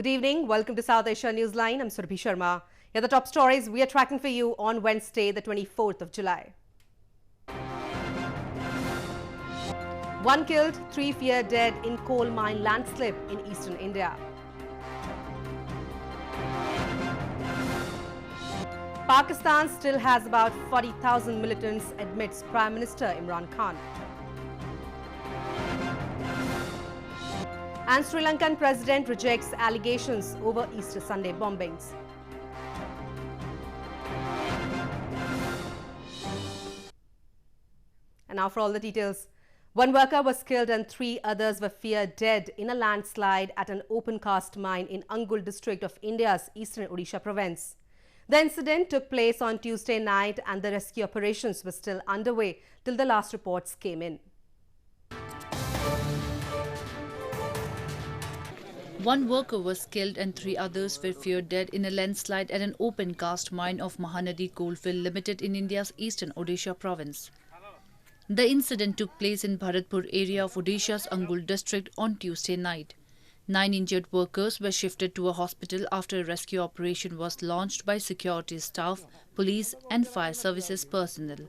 Good evening. Welcome to South Asia Newsline. I'm Surabhi Sharma. Here are the top stories we are tracking for you on Wednesday, the 24th of July. 1 killed, 3 feared dead in coal mine landslip in eastern India. Pakistan still has about 40,000 militants, admits Prime Minister Imran Khan. And Sri Lankan President rejects allegations over Easter Sunday bombings. And now for all the details. 1 worker was killed and 3 others were feared dead in a landslide at an open cast mine in Angul district of India's eastern Odisha province. The incident took place on Tuesday night and the rescue operations were still underway till the last reports came in. 1 worker was killed and 3 others were feared dead in a landslide at an open cast mine of Mahanadi Coalfield Limited in India's eastern Odisha province. The incident took place in Bharatpur area of Odisha's Angul district on Tuesday night. 9 injured workers were shifted to a hospital after a rescue operation was launched by security staff, police and fire services personnel.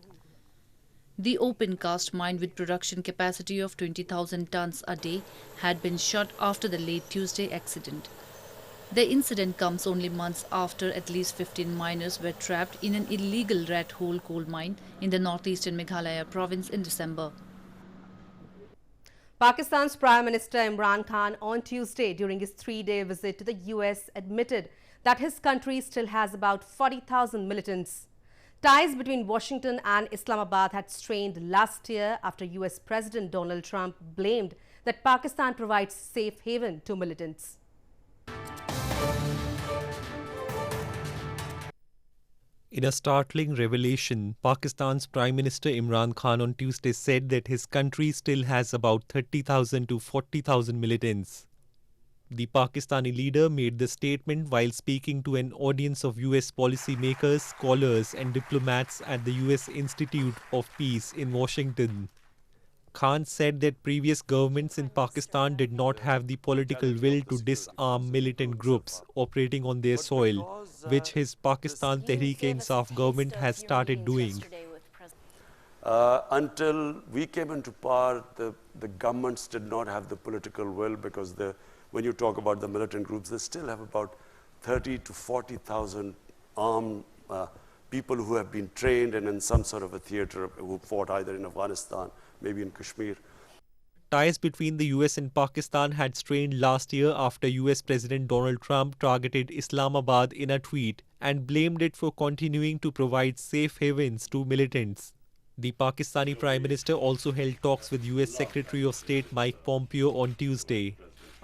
The open cast mine with production capacity of 20,000 tons a day had been shut after the late Tuesday accident. The incident comes only months after at least 15 miners were trapped in an illegal rat hole coal mine in the northeastern Meghalaya province in December. Pakistan's Prime Minister Imran Khan on Tuesday during his 3-day visit to the US admitted that his country still has about 40,000 militants. Ties between Washington and Islamabad had strained last year after US President Donald Trump blamed that Pakistan provides safe haven to militants. In a startling revelation, Pakistan's Prime Minister Imran Khan on Tuesday said that his country still has about 30,000 to 40,000 militants. The Pakistani leader made the statement while speaking to an audience of US policymakers, scholars and diplomats at the US Institute of Peace in Washington. Khan said that previous governments in Pakistan did not have the political will to disarm militant groups operating on their soil, which his Pakistan Tehreek-e-Insaf government has started doing. Until we came into power, the governments did not have the political will because when you talk about the militant groups, they still have about 30 to 40,000 armed people who have been trained and in some sort of a theater who fought either in Afghanistan, maybe in Kashmir. Ties between the US and Pakistan had strained last year after US President Donald Trump targeted Islamabad in a tweet and blamed it for continuing to provide safe havens to militants. The Pakistani Prime Minister also held talks with US Secretary of State Mike Pompeo on Tuesday.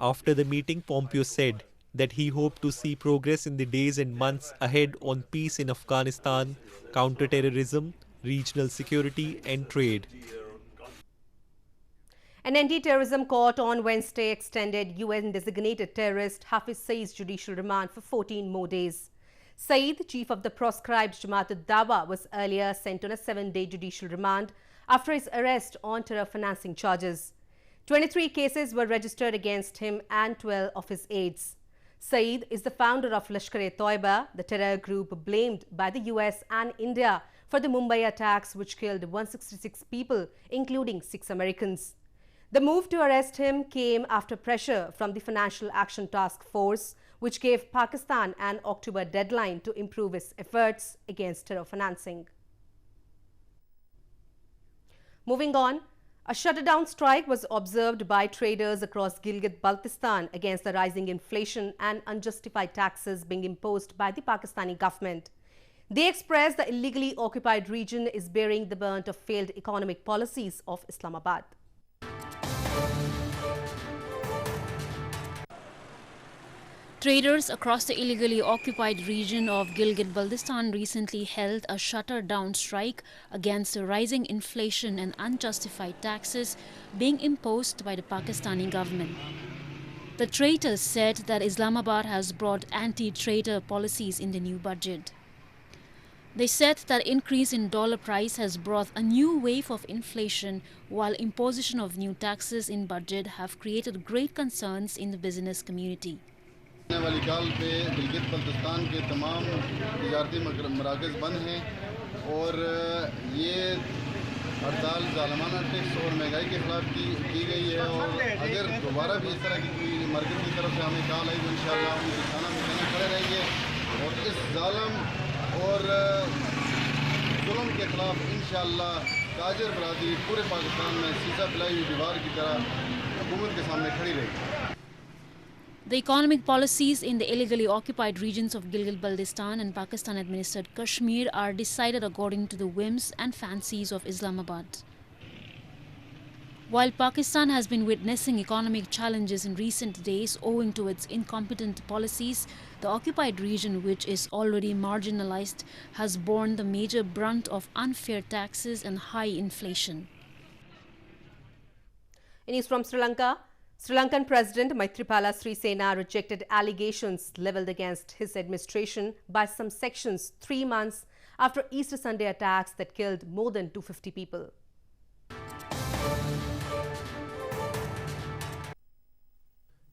After the meeting, Pompeo said that he hoped to see progress in the days and months ahead on peace in Afghanistan, counter-terrorism, regional security and trade. An anti-terrorism court on Wednesday extended UN-designated terrorist Hafiz Saeed's judicial remand for 14 more days. Saeed, chief of the proscribed Jamaat ad-Dawa, was earlier sent on a 7-day judicial remand after his arrest on terror financing charges. 23 cases were registered against him and 12 of his aides. Saeed is the founder of Lashkar-e-Toiba, the terror group blamed by the US and India for the Mumbai attacks which killed 166 people, including 6 Americans. The move to arrest him came after pressure from the Financial Action Task Force, which gave Pakistan an October deadline to improve its efforts against terror financing. Moving on, a shutdown strike was observed by traders across Gilgit-Baltistan against the rising inflation and unjustified taxes being imposed by the Pakistani government. They expressed the illegally occupied region is bearing the brunt of failed economic policies of Islamabad. Traders across the illegally occupied region of Gilgit-Baltistan recently held a shutdown strike against the rising inflation and unjustified taxes being imposed by the Pakistani government. The traders said that Islamabad has brought anti-trader policies in the new budget. They said that increase in dollar price has brought a new wave of inflation, while imposition of new taxes in budget have created great concerns in the business community. आने वाली काल पे गिलगित बल्तिस्तान के तमाम तजारती मराकज़ बंद हैं और ये हड़ताल ज़ालिमाना टैक्स और महंगाई के ख़िलाफ़ की गई है और अगर दोबारा भी इस तरह की मरकज़ की तरफ से हमें कॉल आई तो इंशाअल्लाह हम दिखाना में खड़े रहेंगे और इस ज़ालिम और जुल्म के ख़िलाफ़ इंशाअल्लाह ताजर बरादरी पूरे पाकिस्तान में सीसा फैलाई हुई दीवार की तरह हुकूमत के सामने खड़ी रहेगी। The economic policies in the illegally occupied regions of Gilgit-Baltistan and Pakistan-administered Kashmir are decided according to the whims and fancies of Islamabad. While Pakistan has been witnessing economic challenges in recent days owing to its incompetent policies, the occupied region, which is already marginalized, has borne the major brunt of unfair taxes and high inflation. In news from Sri Lanka, Sri Lankan President Maithripala Sirisena rejected allegations levelled against his administration by some sections 3 months after Easter Sunday attacks that killed more than 250 people.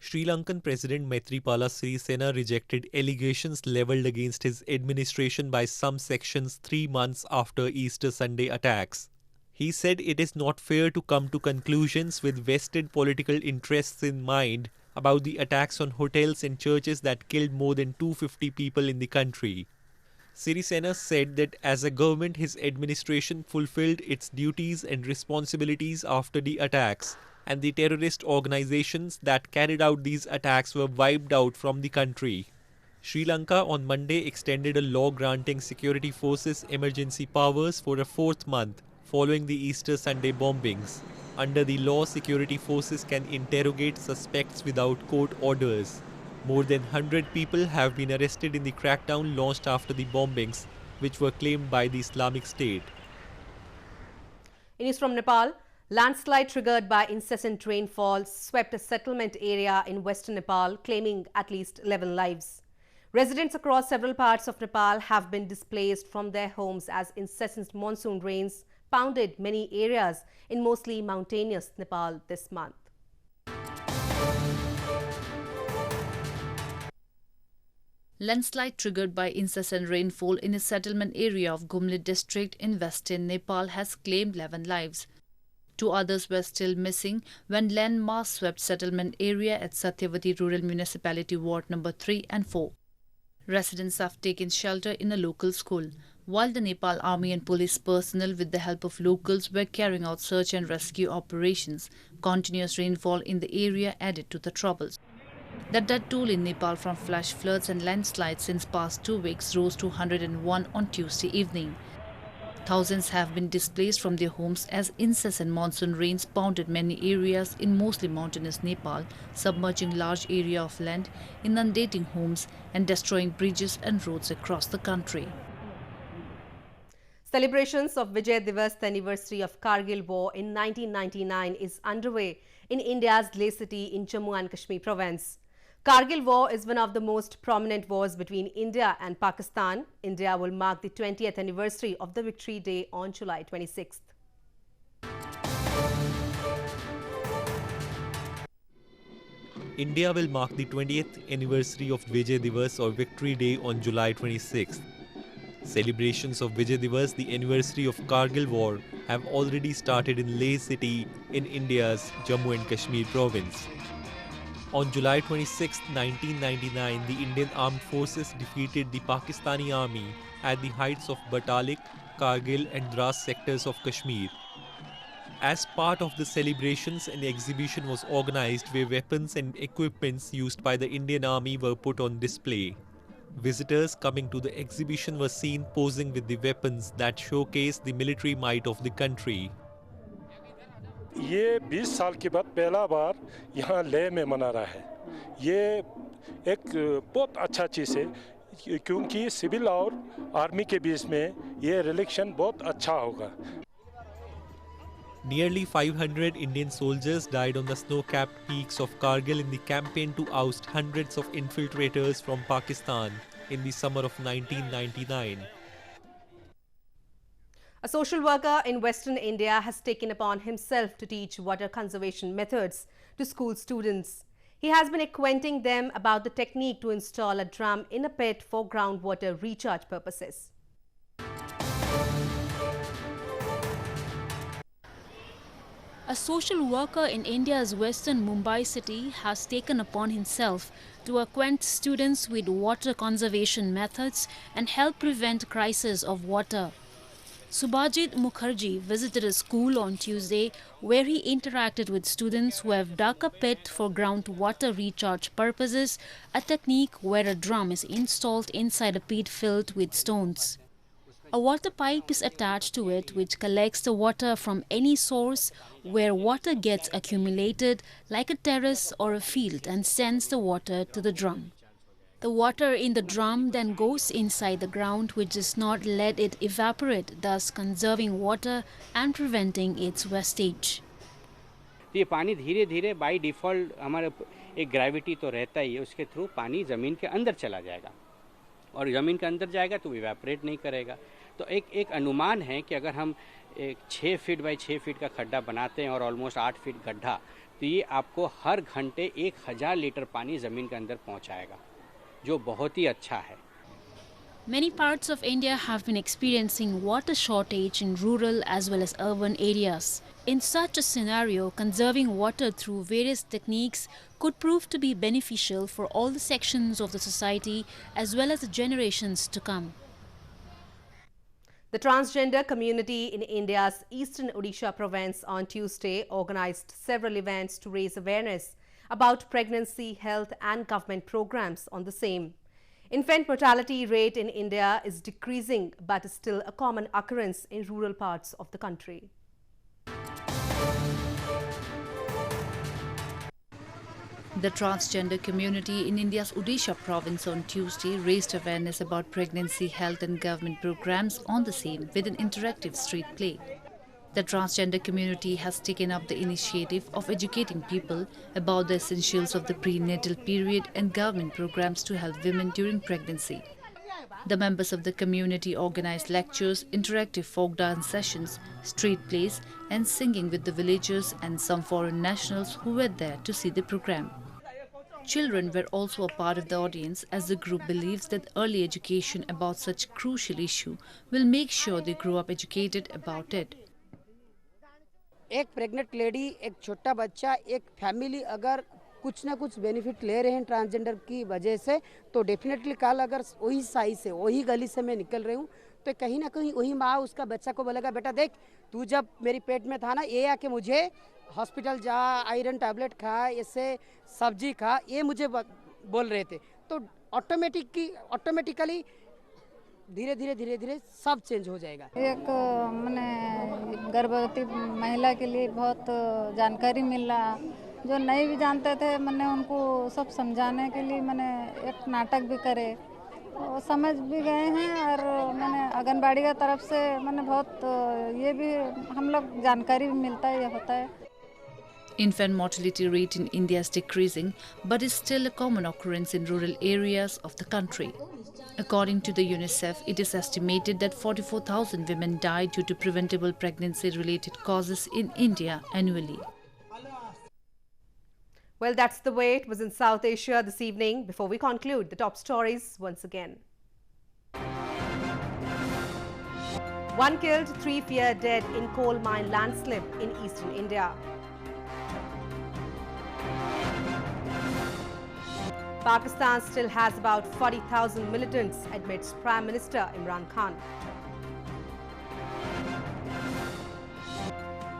Sri Lankan President Maithripala Sirisena rejected allegations levelled against his administration by some sections 3 months after Easter Sunday attacks. He said it is not fair to come to conclusions with vested political interests in mind about the attacks on hotels and churches that killed more than 250 people in the country. Sirisena said that as a government, his administration fulfilled its duties and responsibilities after the attacks, and the terrorist organizations that carried out these attacks were wiped out from the country. Sri Lanka on Monday extended a law granting security forces emergency powers for a 4th month following the Easter Sunday bombings. Under the law, security forces can interrogate suspects without court orders. More than 100 people have been arrested in the crackdown launched after the bombings, which were claimed by the Islamic State. In news from Nepal, landslide triggered by incessant rainfall swept a settlement area in western Nepal, claiming at least 11 lives. Residents across several parts of Nepal have been displaced from their homes as incessant monsoon rains pounded many areas in mostly mountainous Nepal this month. Landslide triggered by incessant rainfall in a settlement area of Gumlit district in western Nepal has claimed 11 lives. 2 others were still missing when land mass swept settlement area at Satyavati Rural Municipality Ward number 3 and 4. Residents have taken shelter in a local school, while the Nepal Army and police personnel with the help of locals were carrying out search and rescue operations. Continuous rainfall in the area added to the troubles. The death toll in Nepal from flash floods and landslides since past 2 weeks rose to 101 on Tuesday evening. Thousands have been displaced from their homes as incessant monsoon rains pounded many areas in mostly mountainous Nepal, submerging large area of land, inundating homes and destroying bridges and roads across the country. Celebrations of Vijay Diwas, the anniversary of Kargil War in 1999, is underway in India's Leh city in Jammu and Kashmir province. Kargil War is one of the most prominent wars between India and Pakistan. India will mark the 20th anniversary of the Victory Day on July 26th. India will mark the 20th anniversary of Vijay Diwas or Victory Day on July 26th. Celebrations of Vijay Diwas, the anniversary of Kargil War, have already started in Leh city in India's Jammu and Kashmir province. On July 26, 1999, the Indian Armed Forces defeated the Pakistani army at the heights of Batalik, Kargil and Dras sectors of Kashmir. As part of the celebrations, an exhibition was organized where weapons and equipments used by the Indian Army were put on display. Visitors coming to the exhibition were seen posing with the weapons that showcase the military might of the country. ये 20 साल के बाद पहला बार यहाँ लेह में मना रहा है। ये एक बहुत अच्छा चीज़ है क्योंकि सिविल और आर्मी के बीच में ये रिलेशन बहुत अच्छा होगा। Nearly 500 Indian soldiers died on the snow-capped peaks of Kargil in the campaign to oust hundreds of infiltrators from Pakistan in the summer of 1999. A social worker in Western India has taken upon himself to teach water conservation methods to school students. He has been acquainting them about the technique to install a drum in a pit for groundwater recharge purposes. A social worker in India's western Mumbai city has taken upon himself to acquaint students with water conservation methods and help prevent crisis of water. Subhajit Mukherjee visited a school on Tuesday where he interacted with students who have dug a pit for groundwater recharge purposes, a technique where a drum is installed inside a pit filled with stones. A water pipe is attached to it which collects the water from any source where water gets accumulated like a terrace or a field and sends the water to the drum. The water in the drum then goes inside the ground which does not let it evaporate, thus conserving water and preventing its wastage. ये पानी धीरे धीरे by default हमारे एक gravity तो रहता ही है, उसके थ्रू पानी ज़मीन के अंदर चला जाएगा और ज़मीन के अंदर जाएगा तो इवेपोरेट नहीं करेगा। तो एक अनुमान है कि अगर हम एक 6 फीट बाई 6 फीट का खड्डा बनाते हैं और ऑलमोस्ट 8 फीट गड्ढा, तो ये आपको हर घंटे 1000 लीटर पानी ज़मीन के अंदर पहुंचाएगा, जो बहुत ही अच्छा है। Many parts of India have been experiencing water shortage in rural as well as urban areas. In such a scenario, conserving water through various techniques could prove to be beneficial for all the sections of the society as well as the generations to come. The transgender community in India's eastern Odisha province on Tuesday organized several events to raise awareness about pregnancy, health and government programs on the same. Infant mortality rate in India is decreasing but is still a common occurrence in rural parts of the country. The transgender community in India's Odisha province on Tuesday raised awareness about pregnancy, health and government programs on the same with an interactive street play. The transgender community has taken up the initiative of educating people about the essentials of the prenatal period and government programs to help women during pregnancy. The members of the community organized lectures, interactive folk dance sessions, street plays and singing with the villagers and some foreign nationals who were there to see the program. Children were also a part of the audience as the group believes that early education about such crucial issue will make sure they grow up educated about it. एक pregnant lady, एक छोटा बच्चा, एक family अगर कुछ ना कुछ benefit ले रहे हैं ट्रांसजेंडर की वजह से, तो डेफिनेटली कल अगर वही साई से वही गली से मैं निकल रही हूँ तो कहीं ना कहीं वही माँ उसका बच्चा को बोलेगा, बेटा देख तू जब मेरी पेट में था ना, ये आके मुझे हॉस्पिटल जा, आयरन टैबलेट खा, ऐसे सब्जी खा, ये मुझे बोल रहे थे। तो ऑटोमेटिकली धीरे धीरे सब चेंज हो जाएगा। एक मैंने गर्भवती महिला के लिए बहुत जानकारी मिल रहा, जो नहीं भी जानते थे मैंने उनको सब समझाने के लिए मैंने एक नाटक भी करे, वो समझ भी गए हैं और मैंने आंगनबाड़ी का तरफ से मैंने बहुत ये भी हम लोग जानकारी भी मिलता है, ये होता है। Infant mortality rate in India is decreasing but is still a common occurrence in rural areas of the country. According to the UNICEF, it is estimated that 44,000 women die due to preventable pregnancy-related causes in India annually. Well, that's the way it was in South Asia this evening. Before we conclude, the top stories once again. 1 killed, 3 feared dead in coal mine landslip in eastern India. Pakistan still has about 40,000 militants, admits Prime Minister Imran Khan.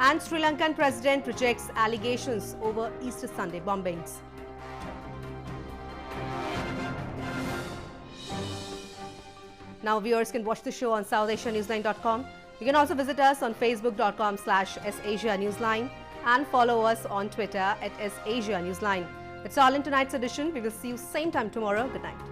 And Sri Lankan President rejects allegations over Easter Sunday bombings. Now viewers can watch the show on SouthAsiaNewsline.com. You can also visit us on Facebook.com/SAsiaNewsline and follow us on Twitter @SAsiaNewsline. That's all in tonight's edition. We will see you same time tomorrow. Good night.